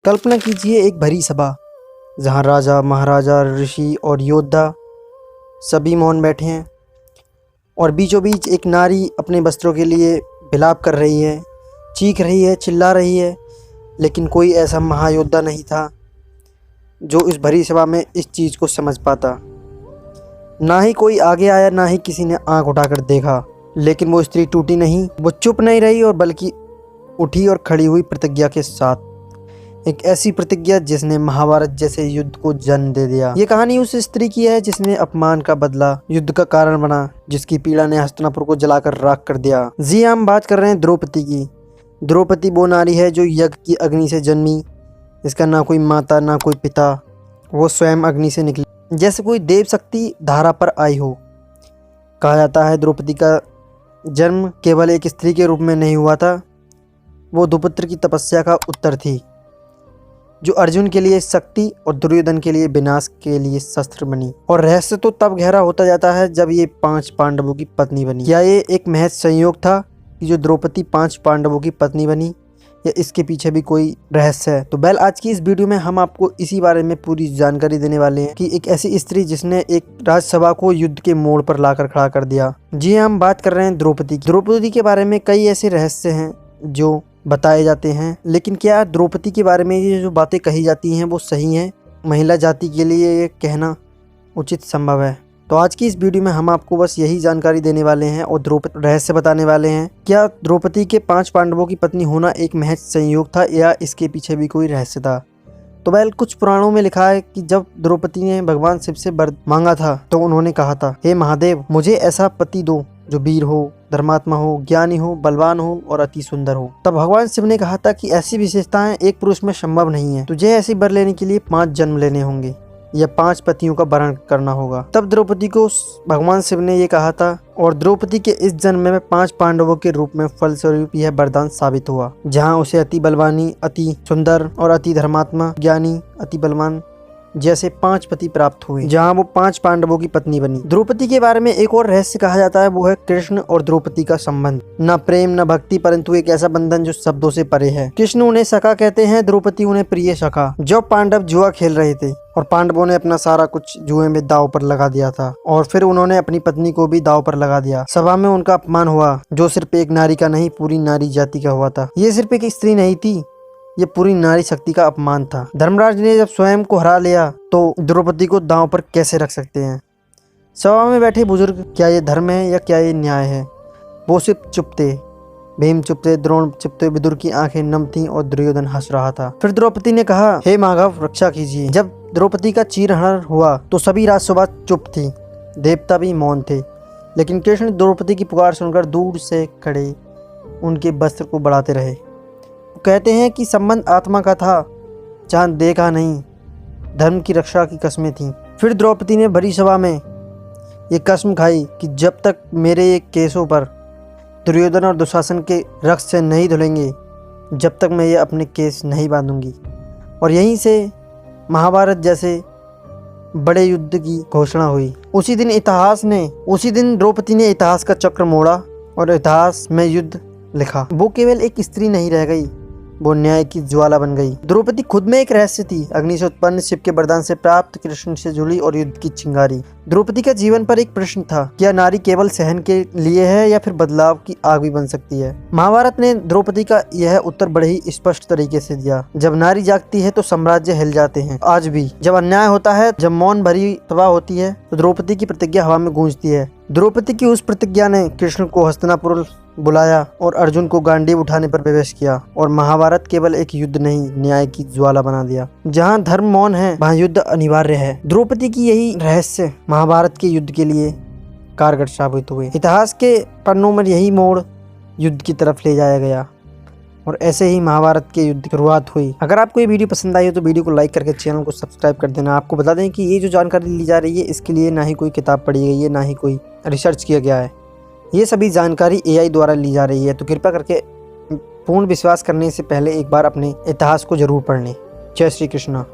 कल्पना कीजिए एक भरी सभा जहाँ राजा, महाराजा, ऋषि और योद्धा सभी मौन बैठे हैं और बीचों बीच एक नारी अपने वस्त्रों के लिए विलाप कर रही है, चीख रही है, चिल्ला रही है। लेकिन कोई ऐसा महायोद्धा नहीं था जो इस भरी सभा में इस चीज़ को समझ पाता। ना ही कोई आगे आया, ना ही किसी ने आंख उठाकर देखा। लेकिन वो स्त्री टूटी नहीं, वो चुप नहीं रही और बल्कि उठी और खड़ी हुई प्रतिज्ञा के साथ। एक ऐसी प्रतिज्ञा जिसने महाभारत जैसे युद्ध को जन्म दे दिया। ये कहानी उस स्त्री की है जिसने अपमान का बदला युद्ध का कारण बना, जिसकी पीड़ा ने हस्तिनापुर को जलाकर राख कर दिया। जी, हम बात कर रहे हैं द्रौपदी की। द्रौपदी वो नारी है जो यज्ञ की अग्नि से जन्मी, इसका ना कोई माता ना कोई पिता, वो स्वयं अग्नि से निकली, जैसे कोई देव शक्ति धारा पर आई हो। कहा जाता है द्रौपदी का जन्म केवल एक स्त्री के रूप में नहीं हुआ था, वो द्रुपद की तपस्या का उत्तर थी, जो अर्जुन के लिए शक्ति और दुर्योधन के लिए विनाश के लिए शस्त्र बनी। और रहस्य तो तब गहरा होता जाता है जब ये 5 पांडवों की पत्नी बनी। क्या ये एक महज संयोग था कि जो द्रौपदी 5 पांडवों की पत्नी बनी, या इसके पीछे भी कोई रहस्य है? तो आज की इस वीडियो में हम आपको इसी बारे में पूरी जानकारी देने वाले हैं कि एक ऐसी स्त्री जिसने एक राजसभा को युद्ध के मोड़ पर लाकर खड़ा कर दिया। जी, हम बात कर रहे हैं द्रौपदी की। द्रौपदी के बारे में कई ऐसे रहस्य हैं जो बताए जाते हैं, लेकिन क्या द्रौपदी के बारे में ये जो बातें कही जाती हैं वो सही हैं? महिला जाति के लिए ये कहना उचित संभव है? तो आज की इस वीडियो में हम आपको बस यही जानकारी देने वाले हैं और द्रौपदी रहस्य बताने वाले हैं। क्या द्रौपदी के 5 पांडवों की पत्नी होना एक महज संयोग था या इसके पीछे भी कोई रहस्य था? तो कुछ पुराणों में लिखा है कि जब द्रौपदी ने भगवान शिव से वर मांगा था तो उन्होंने कहा था, हे महादेव, मुझे ऐसा पति दो जो वीर हो, धर्मात्मा हो, ज्ञानी हो, बलवान हो और अति सुंदर हो। तब भगवान शिव ने कहा था कि ऐसी विशेषताएं एक पुरुष में संभव नहीं है, तुझे ऐसी वर लेने के लिए 5 जन्म लेने होंगे या 5 पतियों का वरण करना होगा। तब द्रौपदी को भगवान शिव ने ये कहा था और द्रौपदी के इस जन्म में 5 पांडवों के रूप में फलस्वरूप यह वरदान साबित हुआ, जहाँ उसे अति बलवानी, अति सुंदर और अति धर्मात्मा, ज्ञानी, अति बलवान जैसे 5 पति प्राप्त हुए, जहाँ वो 5 पांडवों की पत्नी बनी। द्रौपदी के बारे में एक और रहस्य कहा जाता है, वो है कृष्ण और द्रौपदी का संबंध। न प्रेम न भक्ति, परंतु एक ऐसा बंधन जो शब्दों से परे है। कृष्ण उन्हें सखा कहते हैं, द्रौपदी उन्हें प्रिय सखा। जब पांडव जुआ खेल रहे थे और पांडवों ने अपना सारा कुछ जुए में दांव पर लगा दिया था और फिर उन्होंने अपनी पत्नी को भी दांव पर लगा दिया। सभा में उनका अपमान हुआ, जो सिर्फ एक नारी का नहीं पूरी नारी जाति का हुआ था। ये सिर्फ एक स्त्री नहीं थी, ये पूरी नारी शक्ति का अपमान था। धर्मराज ने जब स्वयं को हरा लिया तो द्रौपदी को दांव पर कैसे रख सकते हैं? सभा में बैठे बुजुर्ग, क्या ये धर्म है या क्या ये न्याय है? वो सिर्फ चुप थे। भीम चुप थे, द्रोण चुप थे, विदुर की आंखें नम थीं और दुर्योधन हंस रहा था। फिर द्रौपदी ने कहा, हे माधव, रक्षा कीजिए। जब द्रौपदी का चीरहरण हुआ तो सभी राजसभा चुप थी, देवता भी मौन थे। लेकिन कृष्ण द्रौपदी की पुकार सुनकर दूर से खड़े उनके वस्त्र को बढ़ाते रहे। कहते हैं कि संबंध आत्मा का था, जहाँ देखा नहीं, धर्म की रक्षा की कसमें थीं। फिर द्रौपदी ने भरी सभा में ये कसम खाई कि जब तक मेरे ये केसों पर दुर्योधन और दुशासन के रक्त से नहीं धुलेंगे, जब तक मैं ये अपने केस नहीं बांधूंगी। और यहीं से महाभारत जैसे बड़े युद्ध की घोषणा हुई। उसी दिन द्रौपदी ने इतिहास का चक्र मोड़ा और इतिहास में युद्ध लिखा। वो केवल एक स्त्री नहीं रह गई, वो न्याय की ज्वाला बन गई। द्रौपदी खुद में एक रहस्य थी, अग्नि से उत्पन्न, शिव के वरदान से प्राप्त, कृष्ण से जुड़ी और युद्ध की चिंगारी। द्रौपदी का जीवन पर एक प्रश्न था, क्या नारी केवल सहन के लिए है या फिर बदलाव की आग भी बन सकती है? महाभारत ने द्रौपदी का यह उत्तर बड़े ही स्पष्ट तरीके से दिया। जब नारी जागती है तो साम्राज्य हिल जाते हैं। आज भी जब अन्याय होता है, जब मौन भरी सभा होती है, तो द्रौपदी की प्रतिज्ञा हवा में गूंजती है। द्रौपदी की उस प्रतिज्ञा ने कृष्ण को हस्तिनापुर बुलाया और अर्जुन को गांडीव उठाने पर प्रवेश किया और महाभारत केवल एक युद्ध नहीं, न्याय की ज्वाला बना दिया। जहां धर्म मौन है, वहां युद्ध अनिवार्य है। द्रौपदी की यही रहस्य महाभारत के युद्ध के लिए कारगर साबित हुए। इतिहास के पन्नों में यही मोड़ युद्ध की तरफ ले जाया गया और ऐसे ही महाभारत के युद्ध की शुरुआत हुई। अगर आपको ये वीडियो पसंद आई हो तो वीडियो को लाइक करके चैनल को सब्सक्राइब कर देना। आपको बता दें कि ये जो जानकारी ली जा रही है, इसके लिए ना ही कोई किताब पढ़ी गई है, ना ही कोई रिसर्च किया गया है। ये सभी जानकारी AI द्वारा ली जा रही है, तो कृपया करके पूर्ण विश्वास करने से पहले एक बार अपने इतिहास को जरूर पढ़ लें। जय श्री कृष्णा।